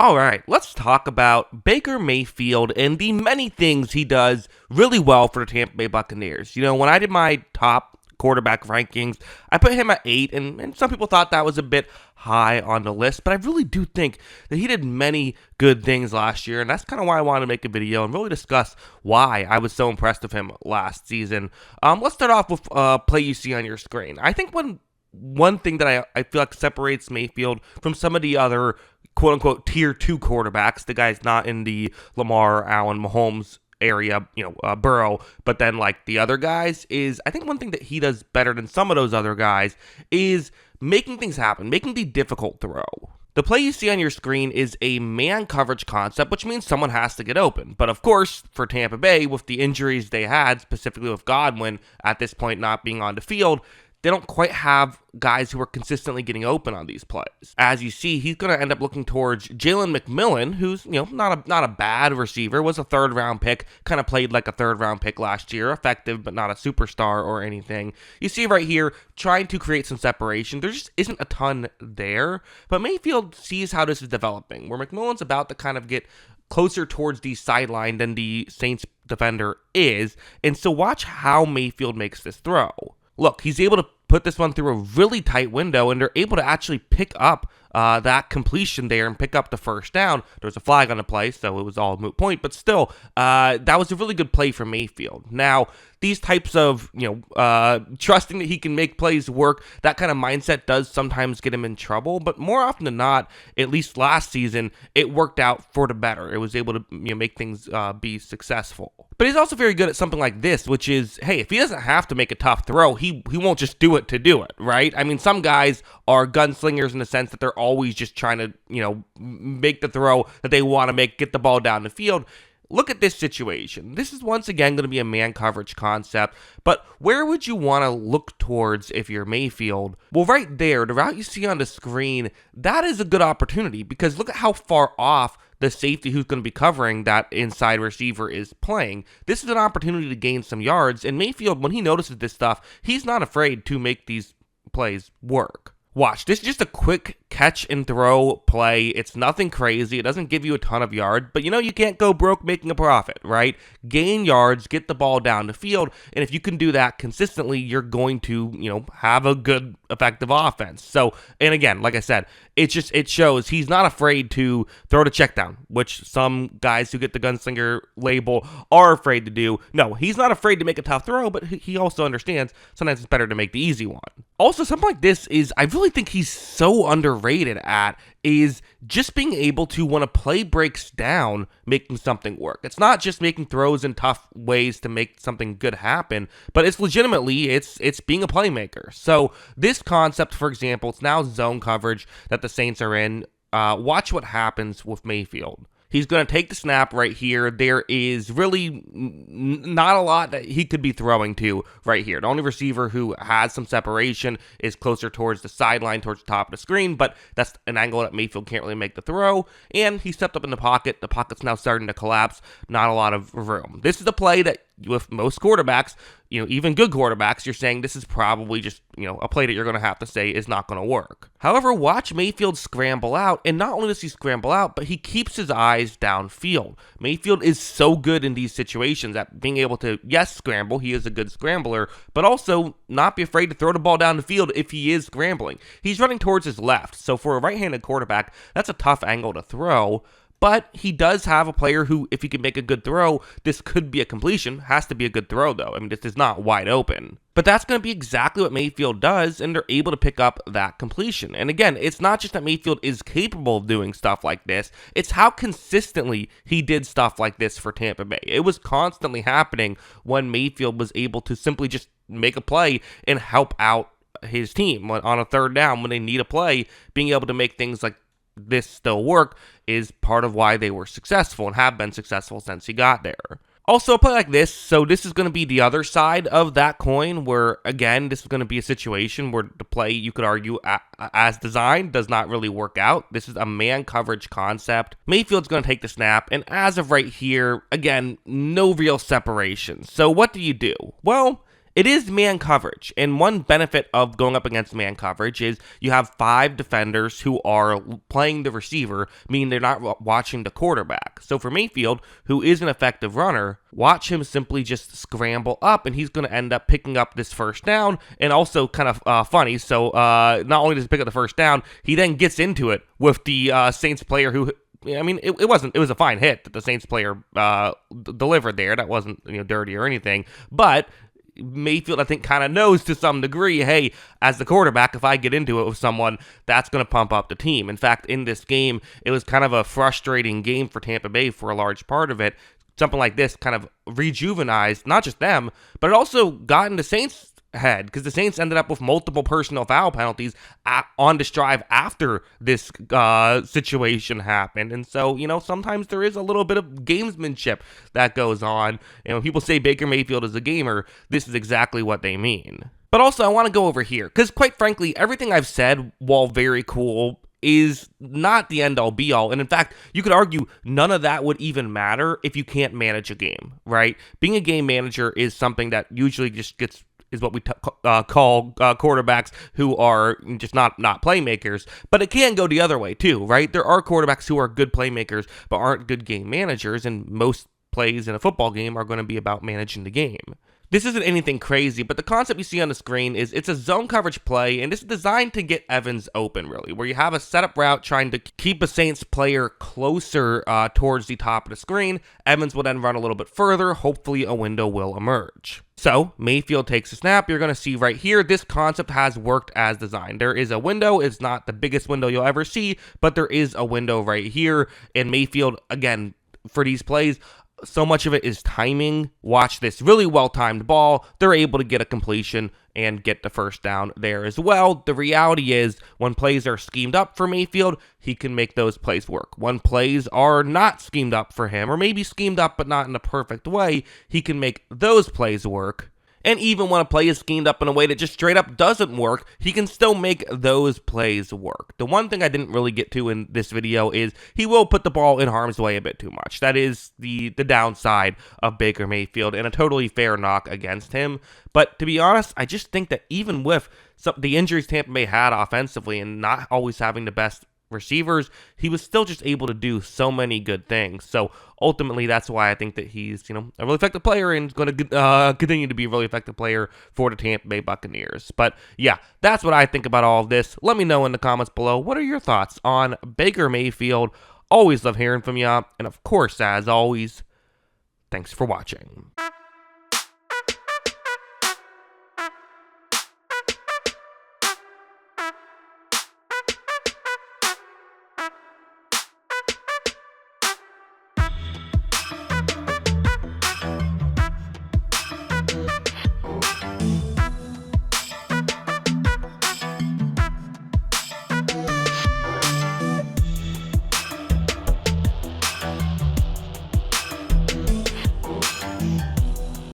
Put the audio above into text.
All right, let's talk about Baker Mayfield and the many things he does really well for the Tampa Bay Buccaneers. When I did my top quarterback rankings, I put him at 8, and some people thought that was a bit high on the list, but I really do think that he did many good things last year, and that's kind of why I wanted to make a video and really discuss why I was so impressed with him last season. Let's start off with play you see on your screen. I think one thing that I feel like separates Mayfield from some of the other quote-unquote tier 2 quarterbacks, the guys not in the Lamar, Allen, Mahomes area, Burrow, but then like the other guys, is I think one thing that he does better than some of those other guys is making things happen, making the difficult throw. The play you see on your screen is a man coverage concept, which means someone has to get open. But of course, for Tampa Bay, with the injuries they had, specifically with Godwin at this point not being on the field, they don't quite have guys who are consistently getting open on these plays. As you see, he's going to end up looking towards Jalen McMillan, who's not a bad receiver, was a third-round pick, kind of played like a third-round pick last year, effective but not a superstar or anything. You see right here, trying to create some separation. There just isn't a ton there, but Mayfield sees how this is developing, where McMillan's about to kind of get closer towards the sideline than the Saints defender is, and so watch how Mayfield makes this throw. Look, he's able to put this one through a really tight window, and they're able to actually pick up that completion there and pick up the first down. There was a flag on the play, so it was all a moot point, but still, that was a really good play from Mayfield. Now, these types of, trusting that he can make plays work, that kind of mindset does sometimes get him in trouble, but more often than not, at least last season, it worked out for the better. It was able to make things be successful. But he's also very good at something like this, which is, hey, if he doesn't have to make a tough throw, he won't just do it to do it, right? I mean, some guys are gunslingers in the sense that they're always just trying to, make the throw that they want to make, get the ball down the field. Look at this situation. This is once again going to be a man coverage concept, but where would you want to look towards if you're Mayfield? Well, right there, the route you see on the screen, that is a good opportunity because look at how far off the safety who's going to be covering that inside receiver is playing. This is an opportunity to gain some yards, and Mayfield, when he notices this stuff, he's not afraid to make these plays work. Watch, this is just a quick catch and throw play. It's nothing crazy. It doesn't give you a ton of yards, but you can't go broke making a profit, right? Gain yards, get the ball down the field, and if you can do that consistently, you're going to, have a good, effective offense. So, and again, like I said, it shows he's not afraid to throw the check down, which some guys who get the gunslinger label are afraid to do. No, he's not afraid to make a tough throw, but he also understands sometimes it's better to make the easy one. Also, something like this is, I really think he's so underrated at, is just being able to, when a play breaks down, making something work. It's not just making throws in tough ways to make something good happen, but it's legitimately, it's being a playmaker. So this concept, for example, it's now zone coverage that the Saints are in. Watch what happens with Mayfield. He's going to take the snap right here. There is really not a lot that he could be throwing to right here. The only receiver who has some separation is closer towards the sideline, towards the top of the screen, but that's an angle that Mayfield can't really make the throw. And he stepped up in the pocket. The pocket's now starting to collapse. Not a lot of room. This is the play that with most quarterbacks, even good quarterbacks, you're saying this is probably just, a play that you're going to have to say is not going to work. However, watch Mayfield scramble out, and not only does he scramble out, but he keeps his eyes downfield. Mayfield is so good in these situations at being able to, yes, scramble, he is a good scrambler, but also not be afraid to throw the ball down the field if he is scrambling. He's running towards his left, so for a right-handed quarterback, that's a tough angle to throw. But he does have a player who, if he can make a good throw, this could be a completion. Has to be a good throw, though. I mean, this is not wide open. But that's going to be exactly what Mayfield does, and they're able to pick up that completion. And again, it's not just that Mayfield is capable of doing stuff like this. It's how consistently he did stuff like this for Tampa Bay. It was constantly happening when Mayfield was able to simply just make a play and help out his team on a third down when they need a play. Being able to make things like this still work is part of why they were successful and have been successful since he got there. Also, a play like this, so this is going to be the other side of that coin where, again, this is going to be a situation where the play, you could argue, as designed, does not really work out. This is a man coverage concept. Mayfield's going to take the snap, and as of right here, again, no real separation. So what do you do? Well, It is man coverage, and one benefit of going up against man coverage is you have 5 defenders who are playing the receiver, meaning they're not watching the quarterback. So for Mayfield, who is an effective runner, watch him simply just scramble up, and he's going to end up picking up this first down, and also kind of funny, so not only does he pick up the first down, he then gets into it with the Saints player who... I mean, it was a fine hit that the Saints player delivered there. That wasn't dirty or anything, but Mayfield, I think, kind of knows to some degree, hey, as the quarterback, if I get into it with someone, that's going to pump up the team. In fact, in this game, it was kind of a frustrating game for Tampa Bay for a large part of it. Something like this kind of rejuvenized not just them, but it also got into Saints' head, because the Saints ended up with multiple personal foul penalties on this drive after this situation happened. And so, sometimes there is a little bit of gamesmanship that goes on. And when people say Baker Mayfield is a gamer, this is exactly what they mean. But also, I want to go over here, because quite frankly, everything I've said, while very cool, is not the end-all be-all. And in fact, you could argue none of that would even matter if you can't manage a game, right? Being a game manager is something that usually just is what we call quarterbacks who are just not playmakers. But it can go the other way too, right? There are quarterbacks who are good playmakers but aren't good game managers, and most plays in a football game are going to be about managing the game. This isn't anything crazy, but the concept you see on the screen is it's a zone coverage play, and this is designed to get Evans open, really, where you have a setup route trying to keep a Saints player closer towards the top of the screen. Evans will then run a little bit further. Hopefully a window will emerge. So, Mayfield takes a snap. You're going to see right here, this concept has worked as designed. There is a window. It's not the biggest window you'll ever see, but there is a window right here. And Mayfield, again, for these plays, so much of it is timing. Watch this really well-timed ball. They're able to get a completion and get the first down there as well. The reality is, when plays are schemed up for Mayfield, he can make those plays work. When plays are not schemed up for him, or maybe schemed up but not in a perfect way, he can make those plays work. And even when a play is schemed up in a way that just straight up doesn't work, he can still make those plays work. The one thing I didn't really get to in this video is he will put the ball in harm's way a bit too much. That is the downside of Baker Mayfield, and a totally fair knock against him. But to be honest, I just think that even with the injuries Tampa Bay had offensively and not always having the best receivers, he was still just able to do so many good things. So ultimately, that's why I think that he's, a really effective player and going to continue to be a really effective player for the Tampa Bay Buccaneers. But yeah, that's what I think about all of this. Let me know in the comments below. What are your thoughts on Baker Mayfield? Always love hearing from you. And of course, as always, thanks for watching.